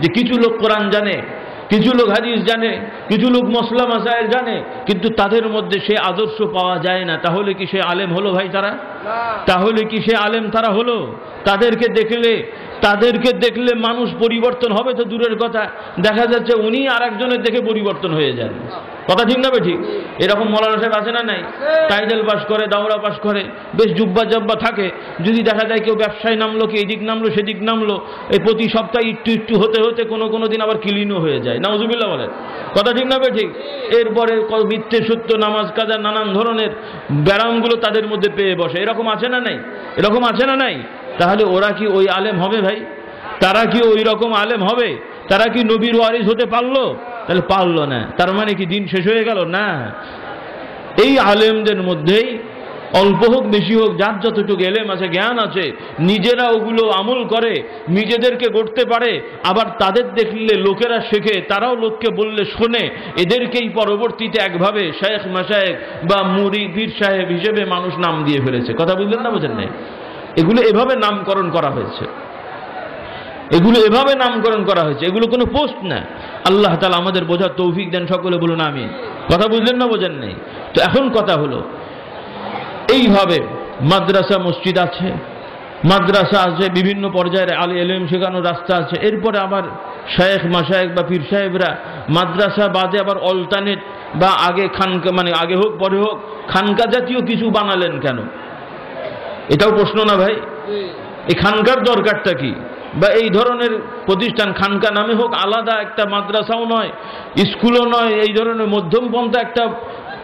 যে কিছু লোক কোরআন জানে, কিছু লোক হাদিস জানে, কিছু লোক মসলা মাসাইল জানে, কিন্তু তাদের মধ্যে সে আদর্শ পাওয়া যায় না। তাহলে কি সে আলেম হলো ভাই? তারা তাহলে কি সে আলেম তারা হলো? তাদেরকে দেখলে মানুষ পরিবর্তন হবে তো দূরের কথা, দেখা যাচ্ছে উনি আর একজনের দেখে পরিবর্তন হয়ে যান। কথা ঠিক না ঠিক? এরকম মৌলানা সাহেব আছে না নাই? টাইটেল পাস করে, দাওরা পাস করে, বেশ জুব্বা জব্বা থাকে, যদি দেখা যায় কেউ ব্যবসায় নামলো, কি এদিক নামলো সেদিক নামলো, এই প্রতি সপ্তাহে একটু একটু হতে হতে কোনো দিন আবার ক্লিনও হয়ে যায়। নাউজুবিল্লাহ বলেন। কথা ঠিক না ঠিক? এরপরে মিথ্যে সত্য, নামাজ কাজা, নানান ধরনের ব্যারামগুলো তাদের মধ্যে পেয়ে বসে। এরকম আছে না নাই? এরকম আছে না নাই? তাহলে ওরা কি ওই আলেম হবে ভাই? তারা কি ওই রকম আলেম হবে? তারা কি নবীর ওয়ারিস হতে পারলো? তাহলে পারলো না। তার মানে কি দিন শেষ হয়ে গেল? না। এই আলেমদের মধ্যেই অল্প হোক বেশি হোক, যার যতটুকু এলেম আছে, জ্ঞান আছে, নিজেরা ওগুলো আমল করে, নিজেদেরকে গড়তে পারে, আবার তাদের দেখলে লোকেরা শেখে, তারাও লোককে বললে শোনে, এদেরকেই পরবর্তীতে একভাবে শেখ মাশায়েখ বা মুরি পীর সাহেব হিসেবে মানুষ নাম দিয়ে ফেলেছে। কথা বুঝলেন না? বোঝেন নাই? এগুলো এভাবে নামকরণ করা হয়েছে, এগুলো এভাবে নামকরণ করা হয়েছে, এগুলো কোনো পোস্ট না। আল্লাহ তাআলা আমাদের বোঝার তৌফিক দেন, সকলে বলুন আমিন। কথা বুঝলেন না? বোঝেন নেই? তো এখন কথা হলো, এইভাবে মাদ্রাসা মসজিদ আছে, মাদ্রাসা আছে, বিভিন্ন পর্যায়ের আলে এলেম শেখানোর রাস্তা আছে। এরপরে আবার শেখ মাশায়েখ বা পীর সাহেবরা মাদ্রাসা বাদে আবার অল্টারনেট বা আগে খানকা, মানে আগে হোক পরে হোক, খানকা জাতীয় কিছু বানালেন কেন? এটাও প্রশ্ন না ভাই? এই খানকার দরকারটা কি? বা এই ধরনের প্রতিষ্ঠান, খানকা নামে হোক, আলাদা একটা মাদ্রাসাও নয়, স্কুলও নয়, এই ধরনের মধ্যমপন্থা একটা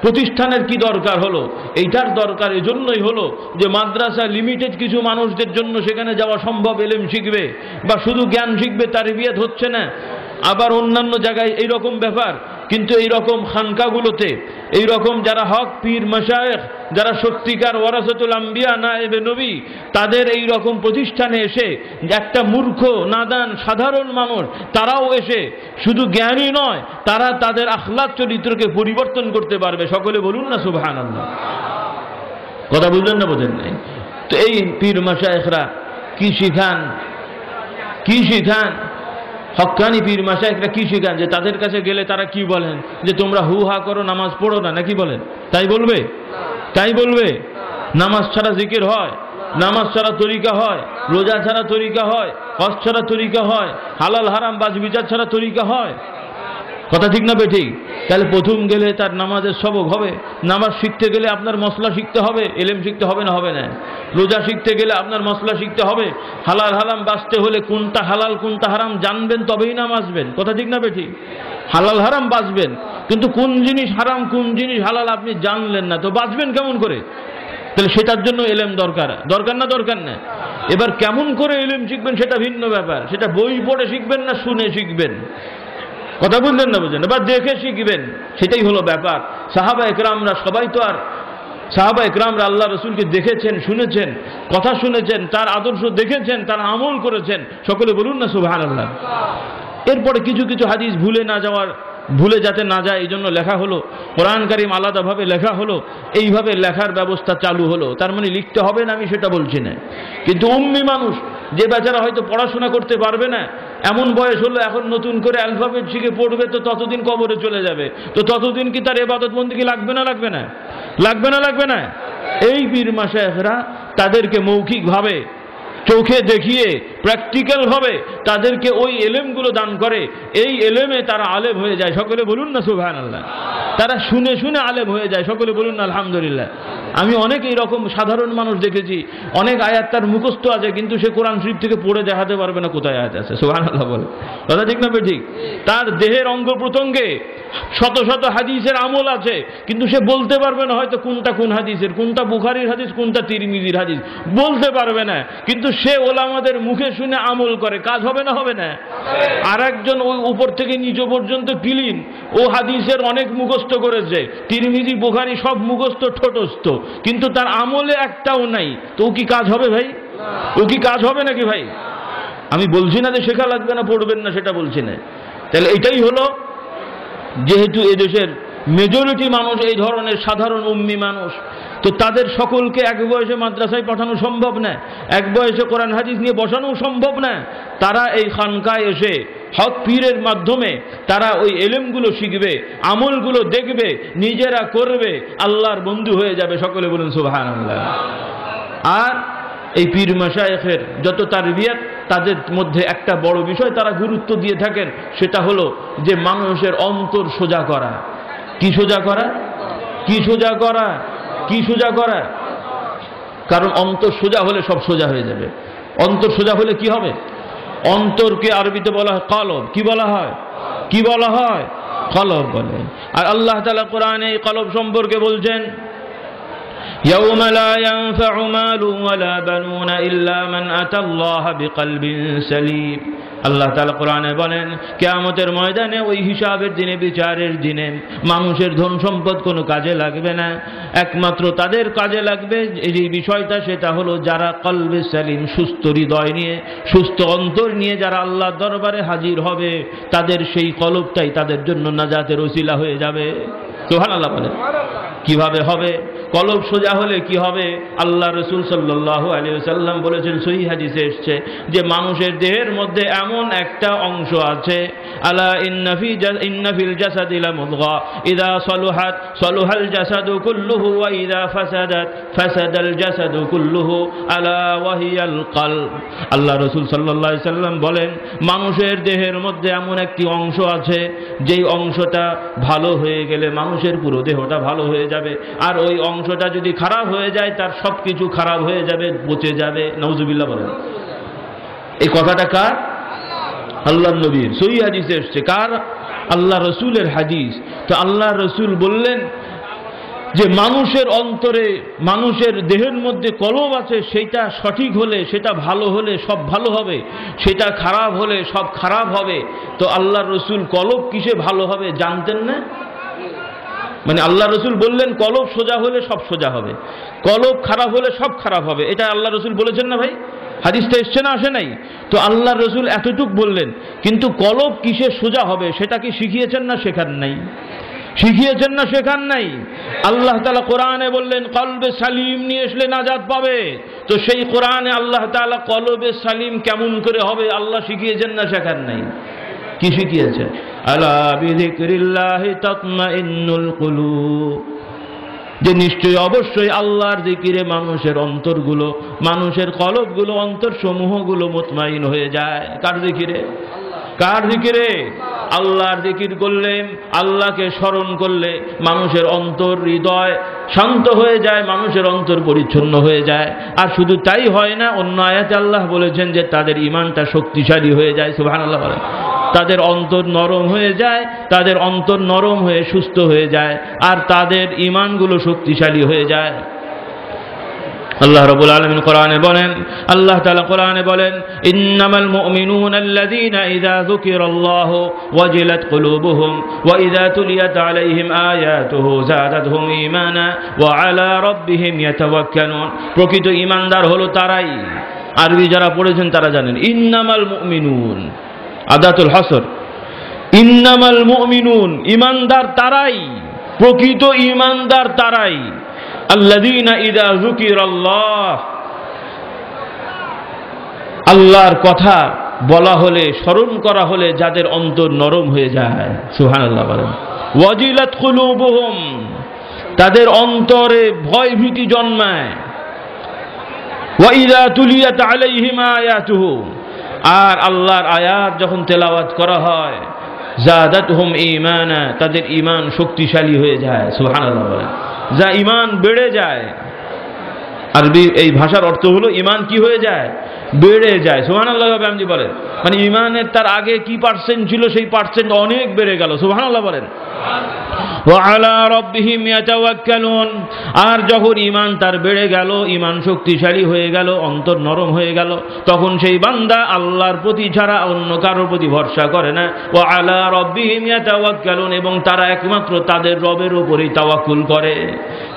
প্রতিষ্ঠানের কি দরকার হলো? এইটার দরকার এজন্যই হলো যে মাদ্রাসা লিমিটেড কিছু মানুষদের জন্য সেখানে যাওয়া সম্ভব, এলেম শিখবে বা শুধু জ্ঞান শিখবে, তারবিয়াত হচ্ছে না। আবার অন্যান্য জায়গায় এইরকম ব্যাপার, কিন্তু এইরকম খানকাগুলোতে এইরকম যারা হক পীর মাশায়েখ, যারা সত্যিকার ওয়ারাসাতুল আম্বিয়া নায়েবে নবী, তাদের এই রকম প্রতিষ্ঠানে এসে একটা মূর্খ নাদান সাধারণ মানুষ, তারাও এসে শুধু জ্ঞানী নয়, তারা তাদের আখলাক চরিত্রকে পরিবর্তন করতে পারবে। সকলে বলুন না সুবহানাল্লাহ। কথা বুঝলেন না? বোঝেন নাই? তো এই পীর মাশায়েখরা কি শিখান? কি শিখান? হক্কানি পীর মাশায়েখরা কি শিখান? যে তাদের কাছে গেলে তারা কি বলেন? যে তোমরা হু হা করো, নামাজ পড়ো না, নাকি বলেন? তাই বলবে? তাই বলবে? নামাজ ছাড়া জিকির হয়, নামাজ ছাড়া তরিকা হয়, রোজা ছাড়া তরিকা হয়, হজ ছাড়া তরিকা হয়, হালাল হারাম বাজ বিচার ছাড়া তরিকা হয়। কথা ঠিক না বেঠিক? তাহলে প্রথম গেলে তার নামাজের সবক হবে। নামাজ শিখতে গেলে আপনার মশলা শিখতে হবে, এলেম শিখতে হবে না? হবে না? রোজা শিখতে গেলে আপনার মশলা শিখতে হবে, হালাল হারাম বাঁচতে হলে কোনটা হালাল কোনটা হারাম জানবেন, তবেই নামাজ বাঁচবেন। কথা ঠিক না বেঠিক? হালাল হারাম বাঁচবেন, কিন্তু কোন জিনিস হারাম কোন জিনিস হালাল আপনি জানলেন না, তো বাঁচবেন কেমন করে? তাহলে সেটার জন্য এলেম দরকার। দরকার না? দরকার না? এবার কেমন করে এলেম শিখবেন সেটা ভিন্ন ব্যাপার। সেটা বই পড়ে শিখবেন না শুনে শিখবেন? কথা বুঝলেন না? বুঝলেন? এবার দেখে শিখবেন, সেটাই হলো ব্যাপার। সাহাবা একরামরা সবাই তো আর, সাহাবা একরামরা আল্লাহ রসুলকে দেখেছেন, শুনেছেন, কথা শুনেছেন, তার আদর্শ দেখেছেন, তারা আমল করেছেন। সকলে বলুন না সুবহানাল্লাহ। এরপরে কিছু কিছু হাদিস ভুলে যাতে না যায় এই জন্য লেখা হলো, কোরআন কারীম আলাদাভাবে লেখা হলো, এইভাবে লেখার ব্যবস্থা চালু হলো। তার মানে লিখতে হবে না আমি সেটা বলছি না, কিন্তু উম্মি মানুষ, যে বেচারা হয়তো পড়াশোনা করতে পারবে না, এমন বয়স হলো এখন নতুন করে অ্যালফাবেট শিখে পড়বে, তো ততদিন কবরে চলে যাবে, তো ততদিন কি তার ইবাদত বন্দেগী লাগবে না? লাগবে না? লাগবে না? লাগবে না? এই পীর মাশায়েখরা তাদেরকে মৌখিকভাবে চোখে দেখিয়ে প্র্যাকটিক্যাল ভাবে তাদেরকে ওই এলেমগুলো দান করে, এই এলেমে তারা আলেম হয়ে যায়। সকলে বলুন না সুবহানাল্লাহ। তারা শুনে শুনে আলেম হয়ে যায়। সকলে বলুন না আলহামদুলিল্লাহ। আমি অনেক এইরকম সাধারণ মানুষ দেখেছি, অনেক আয়াত তার মুখস্থ আছে, কিন্তু সে কোরআন শরীফ থেকে পড়ে দেখাতে পারবে না কোথায় আয়াত আছে। সুবহানাল্লাহ বলে। কথা ঠিক না ঠিক? তার দেহের অঙ্গ প্রত্যঙ্গে শত শত হাদিসের আমল আছে, কিন্তু সে বলতে পারবে না হয়তো কোনটা কোন হাদিসের, কোনটা বুখারীর হাদিস, কোনটা তিরমিজির হাদিস, বলতে পারবে না, কিন্তু সে ওলামাদের মুখে শুনে আমল করে। কাজ হবে না? হবে না? আর একজন ওই উপর থেকে নিচে পর্যন্ত ক্লিন, ও হাদিসের অনেক মুখস্থ করেছে, তিরমিজি বুখারী সব মুখস্থ ঠোঁটস্থ, কিন্তু তার আমলে একটাও নাই, তো ও কি কাজ হবে ভাই? ও কি কাজ হবে নাকি ভাই? আমি বলছি না যে শেখা লাগবে না, পড়বেন না, সেটা বলছি না। তাহলে এটাই হলো, যেহেতু এদেশের মেজরিটি মানুষ এই ধরনের সাধারণ উম্মি মানুষ, তো তাদের সকলকে এক বয়সে মাদ্রাসায় পাঠানো সম্ভব না, এক বয়সে কোরআন হাদিস নিয়ে বসানো সম্ভব না। তারা এই খানকায় এসে হক পীরের মাধ্যমে তারা ওই এলেমগুলো শিখবে, আমলগুলো দেখবে, নিজেরা করবে, আল্লাহর বন্ধু হয়ে যাবে। সকলে বলুন সুবহানাল্লাহ। আর এই পীর মাশায়েখের যত তারবিয়াত, তাদের মধ্যে একটা বড় বিষয় তারা গুরুত্ব দিয়ে থাকেন, সেটা হলো যে মানুষের অন্তর সোজা করা। কি সোজা করা? কি সোজা করা? কি সোজা করা? কারণ অন্তর সোজা হলে সব সোজা হয়ে যাবে। অন্তর সোজা হলে কি হবে? অন্তরকে আরবিতে বলা হয় কলব। কি বলা হয়? কি বলা হয়? কলব বলে। আর আল্লাহ তাআলা কোরআনে এই কলব সম্পর্কে বলছেন, يوم لا ينفع مال ولا بنون إلا من أتى الله بقلب سليم। আল্লাহ তাআলা কোরআনে বলেন, কিয়ামতের ময়দানে, ওই হিসাবের দিনে, বিচারের দিনে মানুষের ধন সম্পদ কোনো কাজে লাগবে না। একমাত্র তাদের কাজে লাগবে এই বিষয়টা, সেটা হলো যারা কলবে সালিম, সুস্থ হৃদয় নিয়ে, সুস্থ অন্তর নিয়ে যারা আল্লাহর দরবারে হাজির হবে, তাদের সেই কলবটাই তাদের জন্য নাজাতের ওসিলা হয়ে যাবে। সুবহানাল্লাহ বলেন। কিভাবে হবে? কলব সোজা হলে কি হবে? আল্লাহ রাসূল সাল্লাল্লাহু আলাইহি ওয়াসাল্লাম বলেছেন, সহিহ হাদিসে এসেছে যে মানুষের দেহের মধ্যে এমন একটা অংশ আছে, আলা ইন্না ফিল জাসাদি লামুদগা ইযা সালুহাত সালুহাল জাসাদু কুল্লুহু ওয়া ইযা ফাসাদাত ফাসাদাল জাসাদু কুল্লুহু আলা ওয়া হিয়াল কলব। আল্লাহ রাসূল সাল্লাল্লাহু আলাইহি ওয়াসাল্লাম বলেন, মানুষের দেহের মধ্যে এমন একটি অংশ আছে, যেই অংশটা ভালো হয়ে গেলে মানুষের পুরো দেহটা ভালো হয়ে যাবে, আর ওই অংশটা যদি খারাপ হয়ে যায় তার সবকিছু খারাপ হয়ে যাবে, পচে যাবে। নাউজুবিল্লাহ বলেন। এই কথাটা কার? আল্লাহর নবীর। সহিহ হাদিসে এসেছে। কার? আল্লাহ রাসূলের হাদিস। তো আল্লাহ রাসূল বললেন যে মানুষের অন্তরে, মানুষের দেহের মধ্যে কলব আছে, সেটা সঠিক হলে, সেটা ভালো হলে সব ভালো হবে, সেটা খারাপ হলে সব খারাপ হবে। তো আল্লাহ রাসূল কলব কিসে ভালো হবে জানতেন না? মানে আল্লাহ রাসূল বললেন কলব সোজা হলে সব সোজা হবে, কলব খারাপ হলে সব খারাপ হবে। এটা আল্লাহ রাসূল বলেছেন না ভাই? হাদিসটা এসছে না, আসে নাই? তো আল্লাহ রাসূল এতটুক বললেন, কিন্তু কলব কিসে সোজা হবে সেটা কি শিখিয়েছেন না শেখান নাই? শিখিয়েছেন না শেখান নাই? আল্লাহ তাআলা কোরআনে বললেন কলবে সালিম নিয়ে আসলে নাজাত পাবে। তো সেই কোরআনে আল্লাহ তাআলা কলবে সালিম কেমন করে হবে আল্লাহ শিখিয়েছেন না শেখান নাই? কি শিখিয়েছেন? আলা বিযিকরিল্লাহি তাতমাইন্নুল কুলুব, যে নিশ্চয়ই অবশ্যই আল্লাহর জিকিরে মানুষের অন্তরগুলো, মানুষের কলবগুলো, অন্তর সমূহগুলো মুতমাইন হয়ে যায়। কার জিকিরে? কার জিকিরে? আল্লাহর জিকির করলে, আল্লাহকে স্মরণ করলে মানুষের অন্তর, হৃদয় শান্ত হয়ে যায়, মানুষের অন্তর পরিচ্ছন্ন হয়ে যায়। আর শুধু তাই হয় না, অন্য আয়াতে আল্লাহ বলেছেন যে তাদের ঈমানটা শক্তিশালী হয়ে যায়। সুবহানাল্লাহ বলেন। তাদের অন্তর নরম হয়ে যায়, তাদের অন্তর নরম হয়ে সুস্থ হয়ে যায়, আর তাদের ঈমানগুলো শক্তিশালী হয়ে যায়। আল্লাহ রাব্বুল আলামিন কোরআনে বলেন, আল্লাহ তাআলা কোরআনে বলেন, ইন্নামাল মুমিনুনা আল্লাযীনা ইযা যুকিরাল্লাহু ওয়াজিলাত কুলুবুহুম ওয়া ইযা তুলিয়াত আলাইহিম আয়াতুহু যাদাতহুম ঈমানা ওয়া আলা রাব্বিহিম ইয়াতাওয়াক্কালুন। প্রকৃত ঈমানদার হলো তারাই, আরবি যারা পড়েছেন তারা জানেন, ইন্নামাল মুমিনুন আদাতুল হাসর, ইন্নামাল মুমিনুন ঈমানদার তারাই, প্রকৃত ঈমানদার তারাই, আল্লাযীনা ইযা যুকিরাল্লাহ, আল্লাহর কথা বলা হলে, স্মরণ করা হলে যাদের অন্তর নরম হয়ে যায়। সুবহানাল্লাহ বলেন। ওয়াজিলাত কুলুবুহুম, তাদের অন্তরে ভয় ভীতি জন্মায়। ওয়া ইযা তুলিয়াত আলাইহিম আয়াতুহু, আর আল্লাহর আয়াত যখন তেলাওয়াত করা হয়, যাদাতহুম ঈমানা, তাদের ঈমান শক্তিশালী হয়ে যায়। সুবহানাল্লাহ বলেন। যা ঈমান বেড়ে যায়, আরবি এই ভাষার অর্থ হলো ঈমান কি হয়ে যায়? বেড়ে যায়। সুবহানাল্লাহ আপনি বলেন। মানে ঈমানের তার আগে কি পার্সেন্ট ছিল সেই পার্সেন্ট অনেক বেড়ে গেল। সুবহানাল্লাহ বলেন। ওয়া আলা রাব্বিহিম ইয়াতাওয়াক্কালুন, আর যখন ঈমান তার বেড়ে গেল, ঈমান শক্তিশালী হয়ে গেল, অন্তর নরম হয়ে গেল, তখন সেই বান্দা আল্লাহর প্রতি ছাড়া অন্য কারোর প্রতি ভরসা করে না। ওয়া আলা রাব্বিহিম ইয়াতাওয়াক্কালুন, এবং তারা একমাত্র তাদের রবের উপরেই তাওয়াক্কুল করে।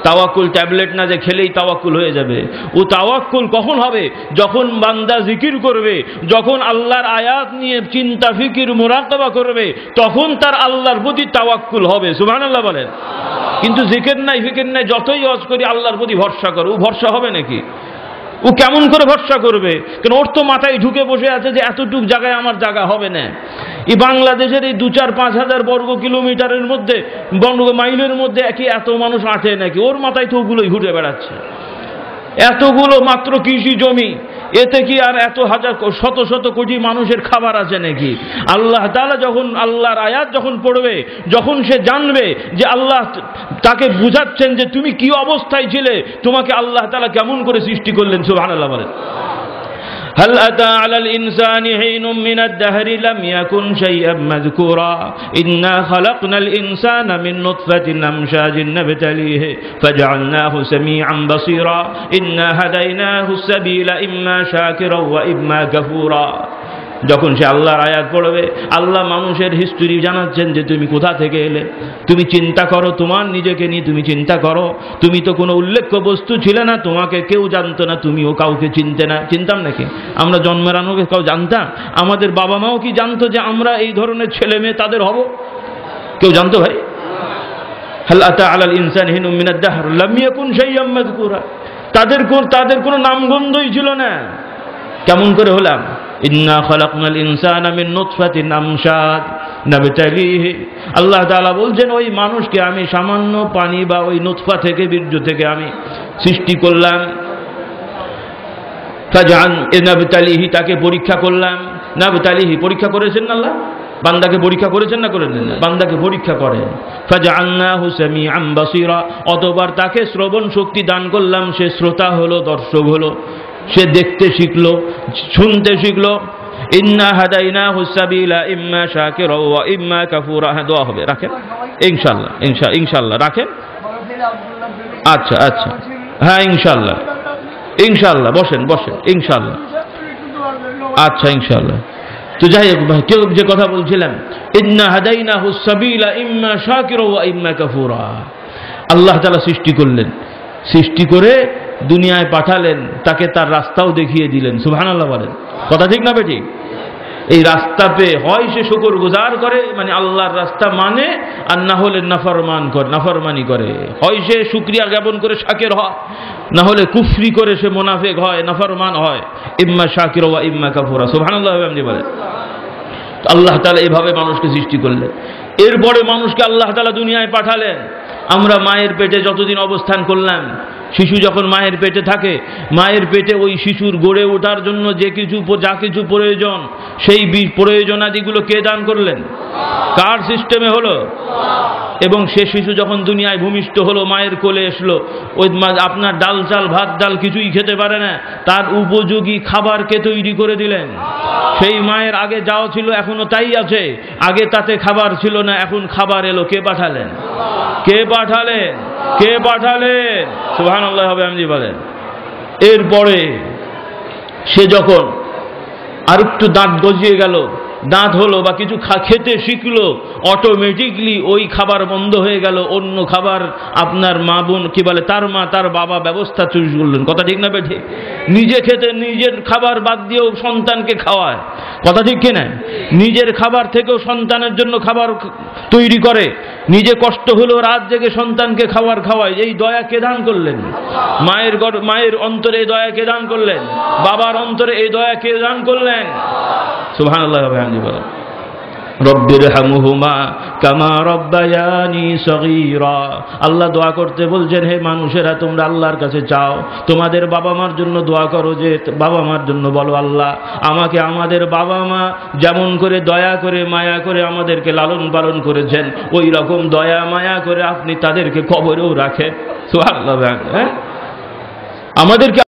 তাওয়াক্কুল ট্যাবলেট না যে খেলেই তাওয়াক্কুল হয়ে যাবে। ও তাওয়াক্কুল কখন হবে? যখন বান্দা জিকির করবে, যখন আল্লাহর আয়াত নিয়ে চিন্তা ফিকির মুরাকাবা করবে, তখন তার আল্লাহর প্রতি তাওয়াক্কুল হবে। সুবহানাল্লাহ বলেন। কিন্তু জিকির নাই ফিকির নাই, যতই ওয়াজ করি আল্লাহর প্রতি ভরসা করো, ও ভরসা হবে নাকি? ও কেমন করে ভরসা করবে? কেন ওর তো মাথায় ঢুকে বসে আছে যে এতটুক জায়গায় আমার জায়গা হবে না। এই বাংলাদেশের এই 2-4-5 হাজার বর্গ কিলোমিটারের মধ্যে, বর্গ মাইলের মধ্যে একই এত মানুষ আঁটে নাকি? ওর মাথায় তো ওগুলোই ঘুরে বেড়াচ্ছে। এতগুলো মাত্র কৃষি জমি, এতে কি আর এত হাজার শত শত কোটি মানুষের খাবার আছে নাকি? আল্লাহ তাআলা যখন আল্লাহর আয়াত যখন পড়বে, যখন সে জানবে যে আল্লাহ তাকে বুঝাচ্ছেন যে তুমি কি অবস্থায় ছিলে, তোমাকে আল্লাহ তাআলা কেমন করে সৃষ্টি করলেন। সুবহানাল্লাহ বলেন। هل أتى على الإنسان حين من الدهر لم يكن شيئا مذكورا إنا خلقنا الإنسان من نطفة أمشاج نبتليه فجعلناه سميعا بصيرا إنا هديناه السبيل إما شاكرا وإما كفورا। যখন সে আল্লাহর আয়াত পড়বে, আল্লাহ মানুষের হিস্ট্রি জানাচ্ছেন যে তুমি কোথা থেকে এলে, তুমি চিন্তা করো, তোমার নিজেকে নিয়ে তুমি চিন্তা করো। তুমি তো কোনো উল্লেখ্য বস্তু ছিলে না, তোমাকে কেউ জানতো না, তুমিও কাউকে চিনতে না। চিনতাম নাকি? আমরা জন্মের আগে কাউ জানতাম? আমাদের বাবা মাও কি জানতো যে আমরা এই ধরনের ছেলে মেয়ে তাদের হব? কেউ জানতো ভাই? হাল আতা আলাল ইনসানি হিনুম মিনাদ দাহর লাম ইয়াকুন শাইআম মাযকুরা। তাদের কোনো নামগন্ধই ছিল না। কেমন করে হলাম? ইন্না খালাকনাল ইনসানা মিন নুতফাতিন আমশাজ নাবতালিহি। আল্লাহ তাআলা বলছেন ওই মানুষকে আমি সামান্য পানি বা ওই নুতফা থেকে, বীর্য থেকে আমি সৃষ্টি করলাম। ফাজান নাবতালিহি, তাকে পরীক্ষা করলাম। নাবতালিহি, পরীক্ষা করেছেন না আল্লাহ? বান্দাকে পরীক্ষা করেছেন না করেন না? বান্দাকে পরীক্ষা করেন। ফাজআলনাহু সামিআন বাসীরা, অতঃপর তাকে শ্রবণ শক্তি দান করলাম। সে শ্রোতা হলো, দর্শক হলো, সে দেখতে শিখলো, শুনতে শিখলো। ইন্না হাদাইনাহু সাবিলা ইম্মা শাকিরা ওয়া ইম্মা কাফুরা। হ্যাঁ, দোয়া হবে, রাখেন ইনশাআল্লাহ। ইনশাআল্লাহ রাখেন। আচ্ছা, হ্যাঁ ইনশাআল্লাহ বসেন ইনশাআল্লাহ। আচ্ছা ইনশাআল্লাহ। তো যাই হোক ভাই, কেউ যে কথা বলছিলাম, ইন্না হাদাইনাহু সাবিলা ইম্মা শাকিরা ওয়া ইম্মা কাফুরা। আল্লাহ তাআলা সৃষ্টি করলেন, সৃষ্টি করে দুনিয়ায় পাঠালেন, তাকে তার রাস্তাও দেখিয়ে দিলেন। সুবহানাল্লাহ বলেন। কথা ঠিক না বেঠিক? এই রাস্তা পেয়ে হয় সে শুকরগুজার করে, মানে আল্লাহর রাস্তা মানে, আর না হলে নাফরমানি করে। হয় সে শুকরিয়া জ্ঞাপন করে শাকির হয়, না হলে কুফরি করে সে মুনাফিক হয়, নাফরমান হয়। ইম্মা শাকির ওয়া ইম্মা কাফুরা। সুবহানাল্লাহ বলেন। আল্লাহ তাআলা এইভাবে মানুষকে সৃষ্টি করলেন। এরপরে মানুষকে আল্লাহ তাআলা দুনিয়ায় পাঠালেন। আমরা মায়ের পেটে যতদিন অবস্থান করলাম, শিশু যখন মায়ের পেটে থাকে, মায়ের পেটে ওই শিশুর গড়ে ওঠার জন্য যা কিছু প্রয়োজন, সেই প্রয়োজনাদিগুলো কে দান করলেন? কার সিস্টেমে হলো? এবং সে শিশু যখন দুনিয়ায় ভূমিষ্ঠ হলো, মায়ের কোলে এসলো, ওই আপনার ডাল চাল ভাত ডাল কিছুই খেতে পারে না, তার উপযোগী খাবার কে তৈরি করে দিলেন? সেই মায়ের আগে যাও ছিল, এখনো তাই আছে। আগে তাতে খাবার ছিল না, এখন খাবার এলো। কে পাঠালেন? সুবহানাল্লাহ হবে আমি বলেন। এরপরে সে যখন আর একটু দাঁত গজিয়ে গেল, দাঁত হলো বা কিছু খেতে শিখলো, অটোমেটিকলি ওই খাবার বন্ধ হয়ে গেল। অন্য খাবার আপনার মা বোন কি বলে, তার মা তার বাবা ব্যবস্থা চুজ করলেন। কথা ঠিক না বেঠিক? নিজে খেতে, নিজের খাবার বাদ দিয়েও সন্তানকে খাওয়ায়। কথা ঠিক কিনা? নিজের খাবার থেকেও সন্তানের জন্য খাবার তৈরি করে, নিজে কষ্ট হলেও রাত জেগে সন্তানকে খাবার খাওয়ায়। এই দয়া কে দান করলেন? মায়ের অন্তরে এই দয়া কে দান করলেন? বাবার অন্তরে এই দয়া কে দান করলেন? সুবহানাল্লাহ বলেন। রব্বিরহামহুমা কামা রব্বায়ানি সগীরা। আল্লাহ দোয়া করতে বলছেন, হে মানুষেরা তোমরা আল্লাহর কাছে চাও, তোমাদের বাবা মার জন্য দোয়া করো, যে বাবা মার জন্য বলো, আল্লাহ আমাকে আমাদের বাবা মা যেমন করে দয়া করে মায়া করে আমাদেরকে লালন পালন করেছেন, ওই রকম দয়া মায়া করে আপনি তাদেরকে কবরেও রাখেন। সুবহানাল্লাহ। আমাদেরকে